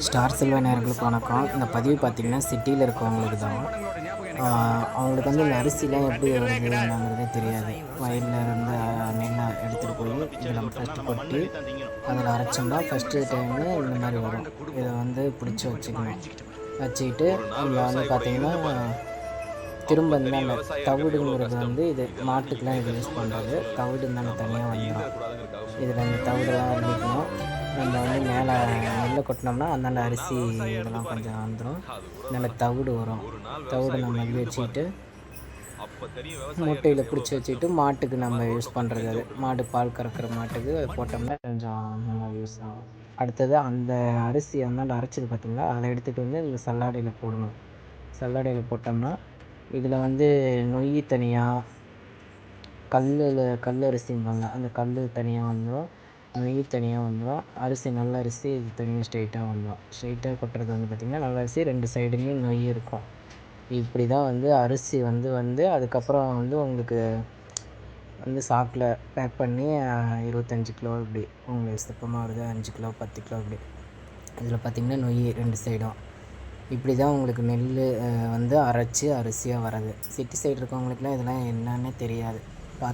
Star Selva நேயர்களுக்கு வணக்கம். இந்த பதிவு பார்த்திங்கன்னா சிட்டியில் இருக்கவங்களுக்கு தான். அவங்களுக்கு வந்து இந்த அரிசிலாம் எப்படி வருது என்னங்கிறதே தெரியாது. வயலில் இருந்து நெல்லை எடுத்துகிட்டு போய் இதில் ஃபஸ்ட்டு கொட்டி அதில் அரைச்சோம்னா ஃபஸ்ட்டு டைமு இந்த மாதிரி வரும். இதை வந்து பிடிச்சி வச்சுக்கணும். வச்சுக்கிட்டு இதில் வந்து பார்த்திங்கன்னா திரும்ப இந்த அந்த தவிடுங்கிறது வந்து இது மாட்டுக்கெலாம் இது யூஸ் பண்ணுறது. தவிடு இருந்தாங்க தனியாக வந்துடும். இதில் இந்த தவிடெல்லாம் அள்ளிக்கணும். நம்ம வந்து மேலே நெல்லை கொட்டினோம்னா அந்தாண்ட அரிசி இதெல்லாம் கொஞ்சம் வந்துடும். நல்ல தவிடு வரும். தவிடு நம்ம அள்ளி வச்சுக்கிட்டு மூட்டையில் பிடிச்சி வச்சுக்கிட்டு மாட்டுக்கு நம்ம யூஸ் பண்ணுறது. அது மாடு பால் கறக்கிற மாட்டுக்கு போட்டோம்னா கொஞ்சம் நல்லா யூஸ் ஆகும். அடுத்தது அந்த அரிசி அந்தாண்ட அரைச்சது பார்த்திங்களா, அதை எடுத்துகிட்டு வந்து இந்த சல்லாடையில் போடணும். சல்லாடையில் போட்டோம்னா இதில் வந்து நொய் தனியாக, கல் அரிசிம்பாங்க, அந்த கல் தனியாக வந்துடும், நெய் தனியாக வந்துடும். அரிசி நல்ல அரிசி இது தனியாக ஸ்ட்ரெயிட்டாக வந்துடும். ஸ்ட்ரெயிட்டாக கொட்டுறது வந்து பார்த்திங்கன்னா நல்ல அரிசி 2 சைடுலேயும் நொய் இருக்கும். இப்படி தான் வந்து அரிசி வந்து அதுக்கப்புறம் வந்து உங்களுக்கு வந்து சாக்கில் பேக் பண்ணி 25 கிலோ இப்படி உங்களுக்கு சிப்பமாக வருது, 5 கிலோ 10 கிலோ இப்படி. இதில் பார்த்திங்கன்னா நொய் 2 சைடும். இப்படி தான் உங்களுக்கு நெல் வந்து அரைச்சி அரிசியாக வர்றது. சிட்டி சைடு இருக்கவங்களுக்குலாம் இதெல்லாம் என்னன்னே தெரியாது.